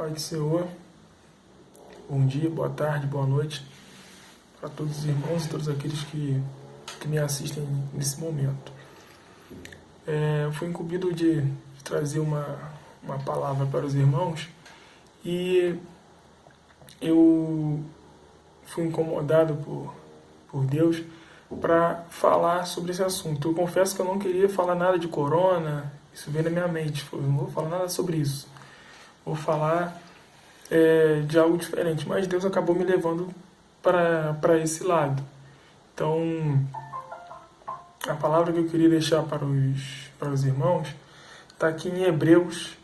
Pai do Senhor, bom dia, boa tarde, boa noite para todos os irmãos e todos aqueles que me assistem nesse momento. Fui incumbido de trazer uma palavra para os irmãos e eu fui incomodado por Deus para falar sobre esse assunto. Eu confesso que eu não queria falar nada de corona, isso veio na minha mente, eu não vou falar nada sobre isso. Vou falar de algo diferente, mas Deus acabou me levando para esse lado. Então, a palavra que eu queria deixar para os irmãos está aqui em Hebreus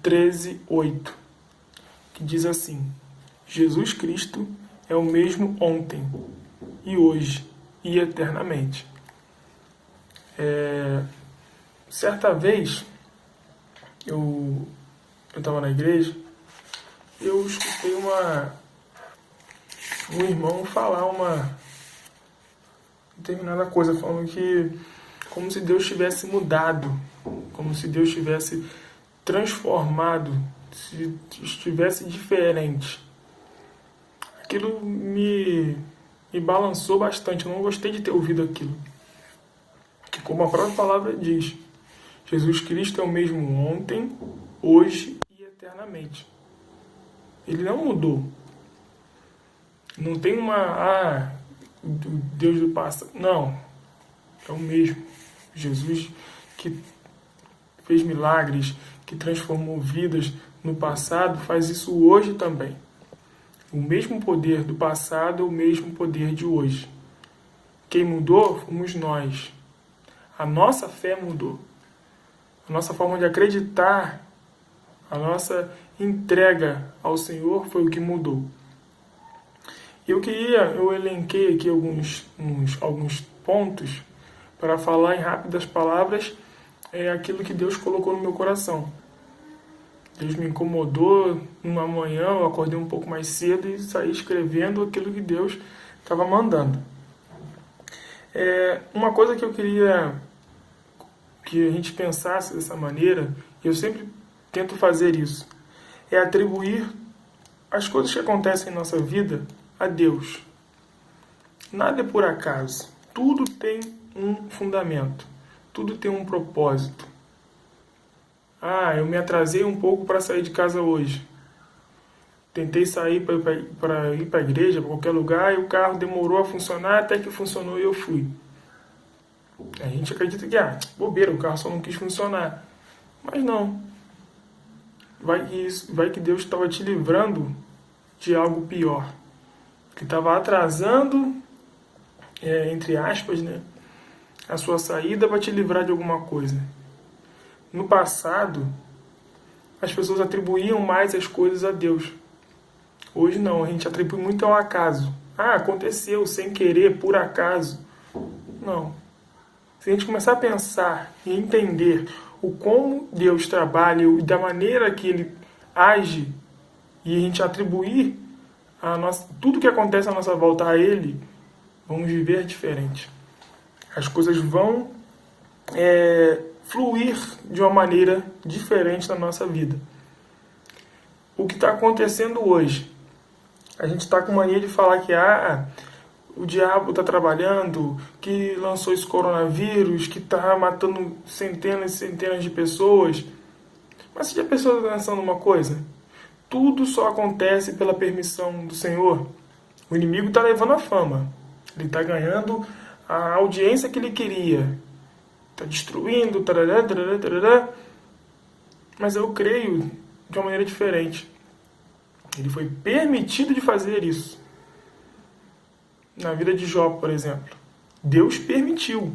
13:8, que diz assim: Jesus Cristo é o mesmo ontem e hoje e eternamente. Certa vez eu estava na igreja, eu escutei um irmão falar uma determinada coisa, falando que como se Deus tivesse mudado, como se Deus tivesse transformado, se estivesse diferente. Aquilo me balançou bastante, eu não gostei de ter ouvido aquilo. Que, como a própria palavra diz, Jesus Cristo é o mesmo ontem, hoje e eternamente. Ele não mudou. Não tem o Deus do passado. Não. É o mesmo. Jesus que fez milagres, que transformou vidas no passado, faz isso hoje também. O mesmo poder do passado é o mesmo poder de hoje. Quem mudou fomos nós. A nossa fé mudou. A nossa forma de acreditar, a nossa entrega ao Senhor foi o que mudou. Eu elenquei aqui alguns pontos para falar em rápidas palavras aquilo que Deus colocou no meu coração. Deus me incomodou numa manhã, eu acordei um pouco mais cedo e saí escrevendo aquilo que Deus estava mandando. Uma coisa que eu queria que a gente pensasse dessa maneira, e eu sempre tento fazer isso, é atribuir as coisas que acontecem em nossa vida a Deus. Nada é por acaso. Tudo tem um fundamento. Tudo tem um propósito. Eu me atrasei um pouco para sair de casa hoje. Tentei sair para ir para a igreja, para qualquer lugar, e o carro demorou a funcionar, até que funcionou e eu fui. A gente acredita que, bobeira, o carro só não quis funcionar. Mas não. Vai que Deus estava te livrando de algo pior. Que estava atrasando, entre aspas, né, a sua saída para te livrar de alguma coisa. No passado, as pessoas atribuíam mais as coisas a Deus. Hoje não, a gente atribui muito ao acaso. Aconteceu sem querer, por acaso. Não. Se a gente começar a pensar e entender o como Deus trabalha e da maneira que Ele age, e a gente atribuir tudo que acontece à nossa volta a Ele, vamos viver diferente. As coisas vão fluir de uma maneira diferente na nossa vida. O que está acontecendo hoje? A gente está com mania de falar que o diabo está trabalhando, que lançou esse coronavírus, que está matando centenas e centenas de pessoas. Mas você já pensou pensando uma coisa? Tudo só acontece pela permissão do Senhor. O inimigo está levando a fama. Ele está ganhando a audiência que ele queria. Está destruindo, tarará, tarará, tarará. Mas eu creio de uma maneira diferente. Ele foi permitido de fazer isso. Na vida de Jó, por exemplo. Deus permitiu.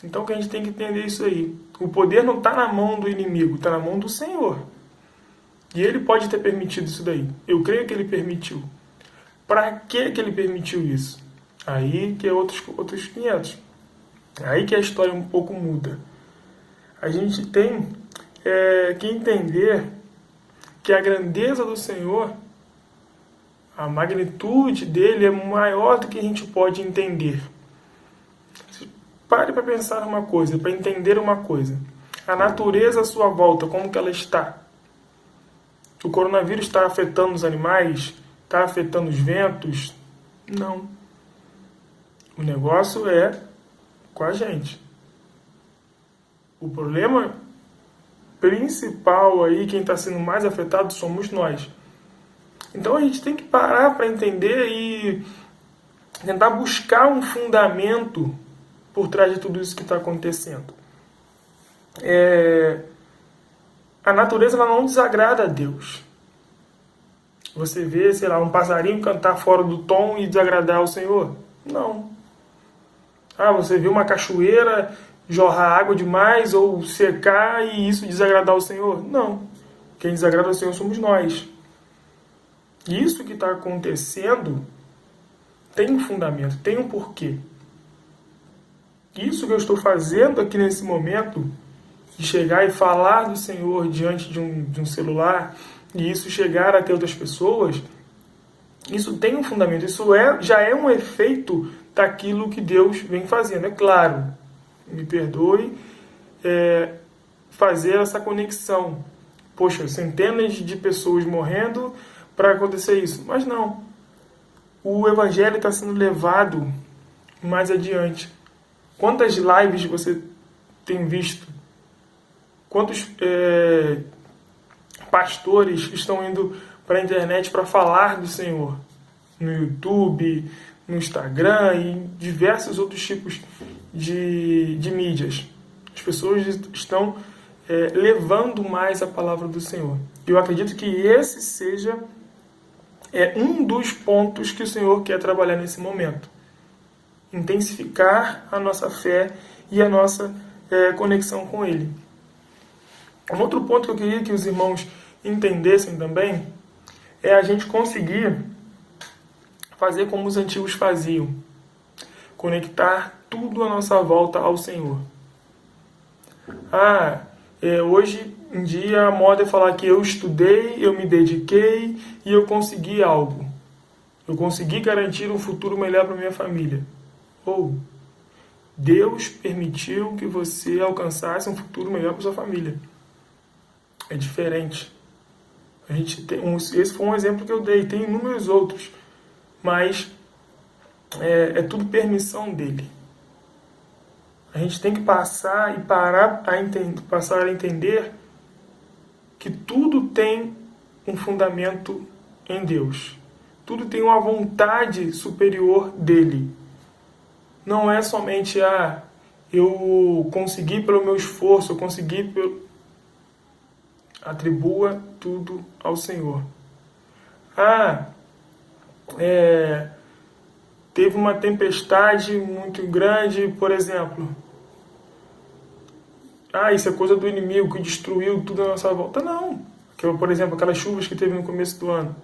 Então que a gente tem que entender isso aí. O poder não está na mão do inimigo, está na mão do Senhor. E Ele pode ter permitido isso daí. Eu creio que Ele permitiu. Para que Ele permitiu isso? Aí que é outros 500. Aí que a história um pouco muda. A gente tem que entender que a grandeza do Senhor, a magnitude dele é maior do que a gente pode entender. Pare para pensar uma coisa, para entender uma coisa. A natureza à sua volta, como que ela está? O coronavírus está afetando os animais? Está afetando os ventos? Não. O negócio é com a gente. O problema principal aí, quem está sendo mais afetado somos nós. Então a gente tem que parar para entender e tentar buscar um fundamento por trás de tudo isso que está acontecendo. A natureza ela não desagrada a Deus. Você vê, sei lá, um passarinho cantar fora do tom e desagradar ao Senhor? Não. Você vê uma cachoeira jorrar água demais ou secar e isso desagradar ao Senhor? Não. Quem desagrada ao Senhor somos nós. Isso que está acontecendo tem um fundamento, tem um porquê. Isso que eu estou fazendo aqui nesse momento, de chegar e falar do Senhor diante de um celular, e isso chegar até outras pessoas, isso tem um fundamento, isso já é um efeito daquilo que Deus vem fazendo. É claro, me perdoe, fazer essa conexão. Poxa, centenas de pessoas morrendo para acontecer isso. Mas não. O Evangelho está sendo levado mais adiante. Quantas lives você tem visto? Quantos pastores estão indo para a internet para falar do Senhor? No YouTube, no Instagram e em diversos outros tipos de mídias. As pessoas estão levando mais a palavra do Senhor. Eu acredito que esse seja um dos pontos que o Senhor quer trabalhar nesse momento. Intensificar a nossa fé e a nossa conexão com Ele. Um outro ponto que eu queria que os irmãos entendessem também é a gente conseguir fazer como os antigos faziam. Conectar tudo à nossa volta ao Senhor. Hoje em dia a moda é falar que eu estudei, eu me dediquei e eu consegui algo. Eu consegui garantir um futuro melhor para minha família. Ou Deus permitiu que você alcançasse um futuro melhor para sua família. É diferente. Esse foi um exemplo que eu dei, tem inúmeros outros, mas é tudo permissão dele. A gente tem que passar a entender que tudo tem um fundamento em Deus. Tudo tem uma vontade superior dele. Não é somente eu consegui pelo meu esforço, eu consegui pelo... Atribua tudo ao Senhor. Teve uma tempestade muito grande, por exemplo. Isso é coisa do inimigo que destruiu tudo à nossa volta. Não. Por exemplo, aquelas chuvas que teve no começo do ano.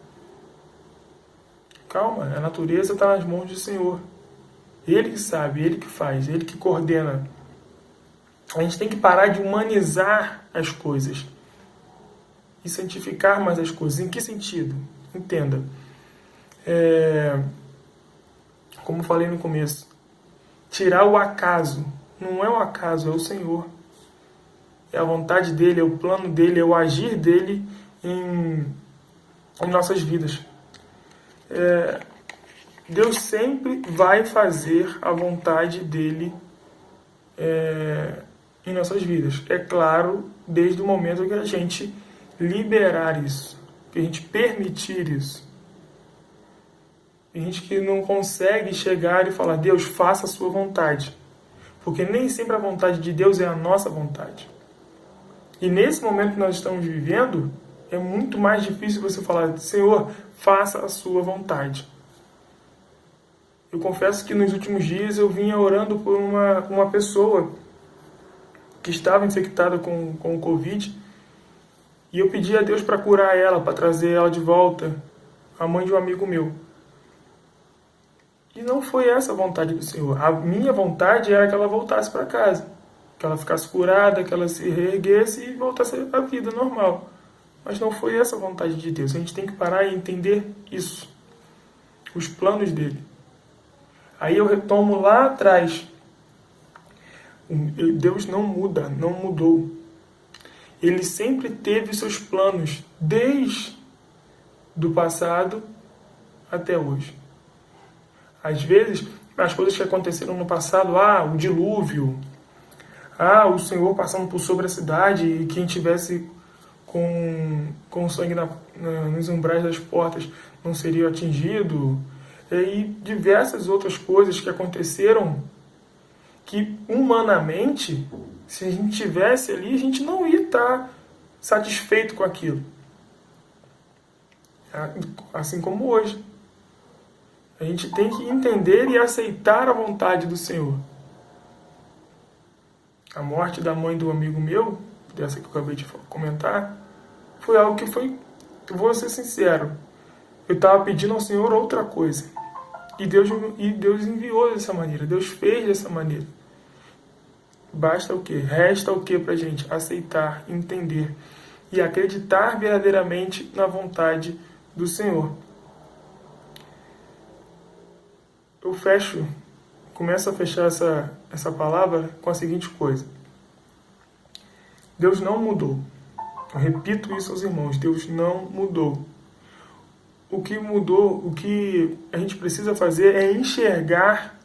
Calma, a natureza está nas mãos do Senhor. Ele que sabe, Ele que faz, Ele que coordena. A gente tem que parar de humanizar as coisas e santificar mais as coisas. Em que sentido? Entenda. Como falei no começo, tirar o acaso. Não é o acaso, é o Senhor. É a vontade dEle, é o plano dEle, é o agir dEle em nossas vidas. Deus sempre vai fazer a vontade dEle em nossas vidas. É claro, desde o momento que a gente liberar isso, que a gente permitir isso. Tem gente que não consegue chegar e falar, Deus, faça a sua vontade. Porque nem sempre a vontade de Deus é a nossa vontade. E nesse momento que nós estamos vivendo, é muito mais difícil você falar, Senhor, faça a sua vontade. Eu confesso que nos últimos dias eu vinha orando por uma pessoa que estava infectada com o Covid. E eu pedi a Deus para curar ela, para trazer ela de volta, a mãe de um amigo meu. E não foi essa a vontade do Senhor. A minha vontade era que ela voltasse para casa. Que ela ficasse curada, que ela se reerguesse e voltasse à vida normal. Mas não foi essa a vontade de Deus. A gente tem que parar e entender isso. Os planos dele. Aí eu retomo lá atrás. Deus não muda, não mudou. Ele sempre teve seus planos desde do passado até hoje. Às vezes, as coisas que aconteceram no passado, o dilúvio, o Senhor passando por sobre a cidade e quem tivesse com sangue nos umbrais das portas não seria atingido, e diversas outras coisas que aconteceram que, humanamente, se a gente tivesse ali, a gente não ia estar satisfeito com aquilo. Assim como hoje. A gente tem que entender e aceitar a vontade do Senhor. A morte da mãe do amigo meu, dessa que eu acabei de comentar, foi algo que foi, eu vou ser sincero, eu estava pedindo ao Senhor outra coisa. E Deus enviou dessa maneira, Deus fez dessa maneira. Basta o quê? Resta o quê pra gente? Aceitar, entender e acreditar verdadeiramente na vontade do Senhor. Eu começo a fechar essa palavra com a seguinte coisa. Deus não mudou. Eu repito isso aos irmãos, Deus não mudou. O que mudou, o que a gente precisa fazer é enxergar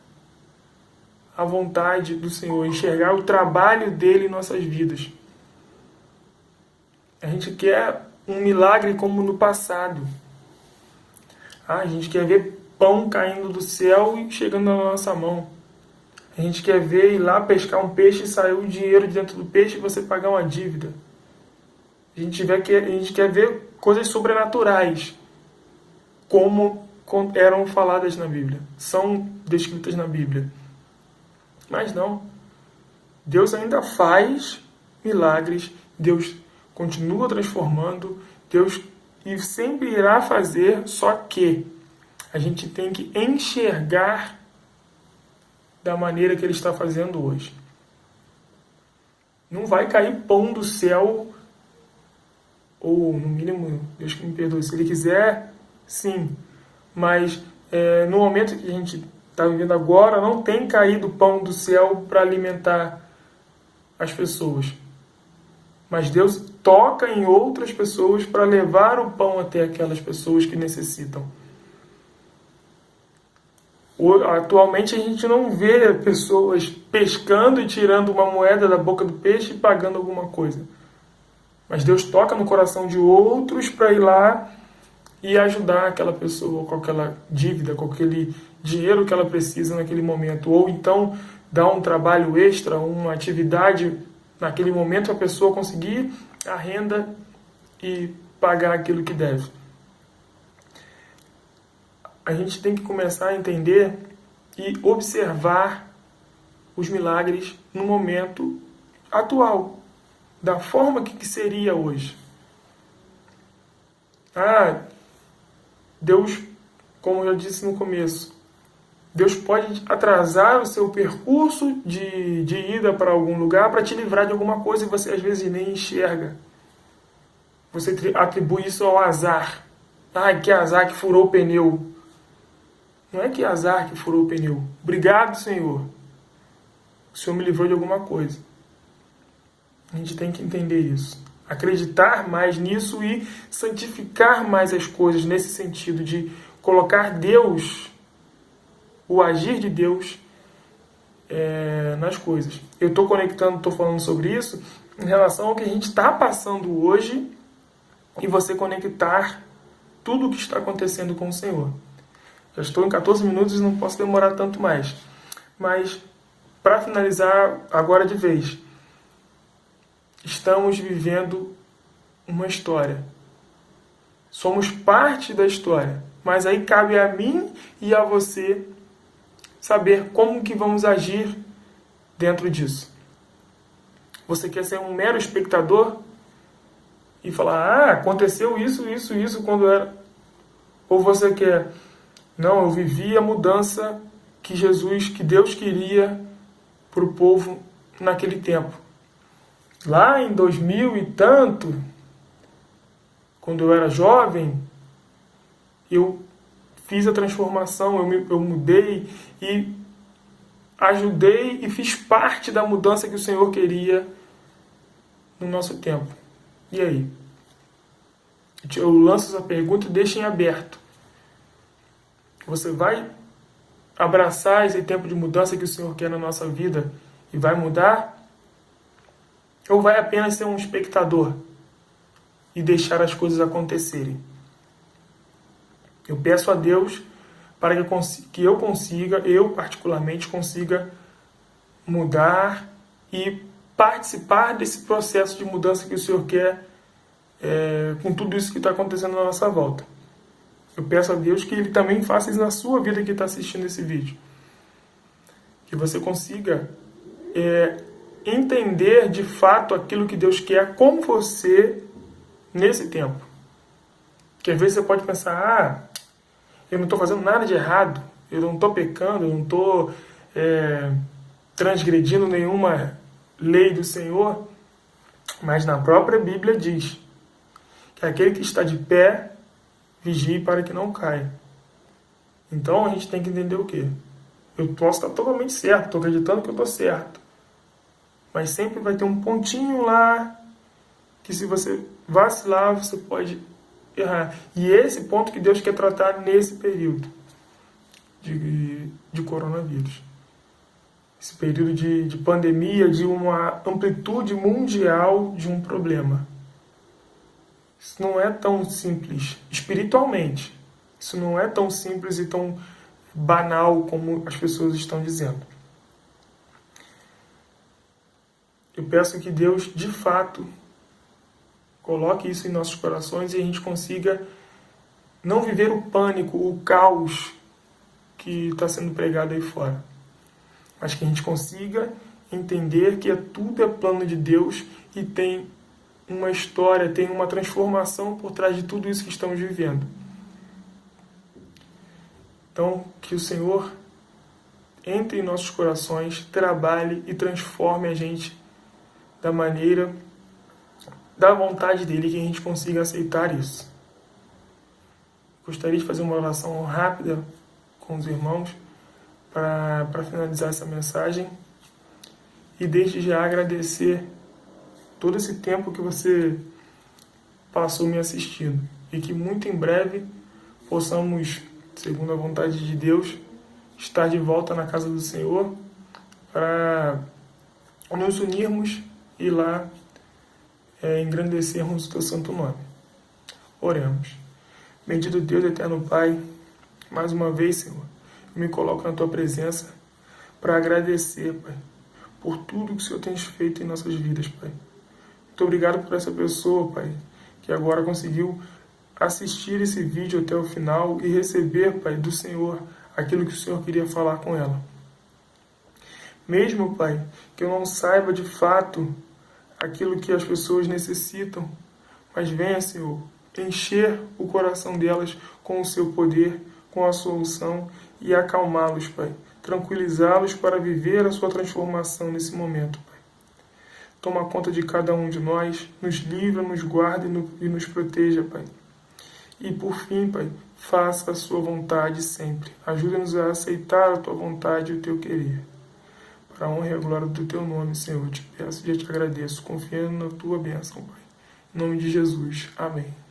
a vontade do Senhor, enxergar o trabalho dele em nossas vidas. A gente quer um milagre como no passado. A gente quer ver pão caindo do céu e chegando na nossa mão. A gente quer ver ir lá pescar um peixe e sair o dinheiro de dentro do peixe e você pagar uma dívida. A gente quer ver coisas sobrenaturais, como eram faladas na Bíblia, são descritas na Bíblia. Mas não. Deus ainda faz milagres, Deus continua transformando, Deus sempre irá fazer, só que a gente tem que enxergar da maneira que Ele está fazendo hoje. Não vai cair pão do céu, ou no mínimo, Deus que me perdoe, se Ele quiser, sim. Mas no momento que a gente está vivendo agora, não tem caído pão do céu para alimentar as pessoas. Mas Deus toca em outras pessoas para levar o pão até aquelas pessoas que necessitam. Atualmente a gente não vê pessoas pescando e tirando uma moeda da boca do peixe e pagando alguma coisa. Mas Deus toca no coração de outros para ir lá e ajudar aquela pessoa com aquela dívida, com aquele dinheiro que ela precisa naquele momento. Ou então dar um trabalho extra, uma atividade naquele momento a pessoa conseguir a renda e pagar aquilo que deve. A gente tem que começar a entender e observar os milagres no momento atual, da forma que seria hoje. Deus, como eu disse no começo, Deus pode atrasar o seu percurso de ida para algum lugar para te livrar de alguma coisa e você às vezes nem enxerga. Você atribui isso ao azar. Que azar que furou o pneu. Não é que azar que furou o pneu. Obrigado, Senhor. O Senhor me livrou de alguma coisa. A gente tem que entender isso. Acreditar mais nisso e santificar mais as coisas nesse sentido de colocar Deus, o agir de Deus nas coisas. Eu estou falando sobre isso em relação ao que a gente está passando hoje e você conectar tudo o que está acontecendo com o Senhor. Já estou em 14 minutos e não posso demorar tanto mais. Mas, para finalizar agora de vez, estamos vivendo uma história. Somos parte da história. Mas aí cabe a mim e a você saber como que vamos agir dentro disso. Você quer ser um mero espectador e falar, aconteceu isso quando era... Ou você quer... Não, eu vivi a mudança que Deus queria para o povo naquele tempo. Lá em 2000 e tanto, quando eu era jovem, eu fiz a transformação, eu mudei e ajudei e fiz parte da mudança que o Senhor queria no nosso tempo. E aí? Eu lanço essa pergunta e deixo em aberto. Você vai abraçar esse tempo de mudança que o Senhor quer na nossa vida e vai mudar? Ou vai apenas ser um espectador e deixar as coisas acontecerem? Eu peço a Deus para que eu consiga, eu particularmente consiga mudar e participar desse processo de mudança que o Senhor quer com tudo isso que está acontecendo na nossa volta. Eu peço a Deus que Ele também faça isso na sua vida que está assistindo esse vídeo. Que você consiga entender de fato aquilo que Deus quer com você nesse tempo. Que às vezes você pode pensar, eu não estou fazendo nada de errado, eu não estou pecando, eu não estou transgredindo nenhuma lei do Senhor, mas na própria Bíblia diz que aquele que está de pé, vigie para que não caia. Então a gente tem que entender o quê? Eu posso estar totalmente certo, estou acreditando que eu estou certo, mas sempre vai ter um pontinho lá que se você vacilar, você pode errar. E esse ponto que Deus quer tratar nesse período de coronavírus. Esse período de pandemia, de uma amplitude mundial de um problema. Isso não é tão simples espiritualmente. Isso não é tão simples e tão banal como as pessoas estão dizendo. Eu peço que Deus, de fato, coloque isso em nossos corações e a gente consiga não viver o pânico, o caos que está sendo pregado aí fora. Mas que a gente consiga entender que tudo é plano de Deus e tem uma história, tem uma transformação por trás de tudo isso que estamos vivendo. Então, que o Senhor entre em nossos corações, trabalhe e transforme a gente da maneira, da vontade dele, que a gente consiga aceitar isso. Gostaria de fazer uma oração rápida com os irmãos para finalizar essa mensagem e desde já agradecer todo esse tempo que você passou me assistindo e que muito em breve possamos, segundo a vontade de Deus, estar de volta na casa do Senhor para nos unirmos e lá engrandecermos o teu santo nome. Oremos. Bendito Deus, eterno Pai, mais uma vez, Senhor, eu me coloco na tua presença para agradecer, Pai, por tudo que o Senhor tem feito em nossas vidas, Pai. Muito obrigado por essa pessoa, Pai, que agora conseguiu assistir esse vídeo até o final e receber, Pai, do Senhor aquilo que o Senhor queria falar com ela. Mesmo, Pai, que eu não saiba de fato aquilo que as pessoas necessitam, mas venha, Senhor, encher o coração delas com o seu poder, com a solução e acalmá-los, Pai. Tranquilizá-los para viver a sua transformação nesse momento, Pai. Toma conta de cada um de nós, nos livra, nos guarda e nos proteja, Pai. E por fim, Pai, faça a sua vontade sempre. Ajuda-nos a aceitar a tua vontade e o teu querer. Para a honra e a glória do teu nome, Senhor, eu te peço e eu te agradeço, confiando na tua bênção, Pai. Em nome de Jesus. Amém.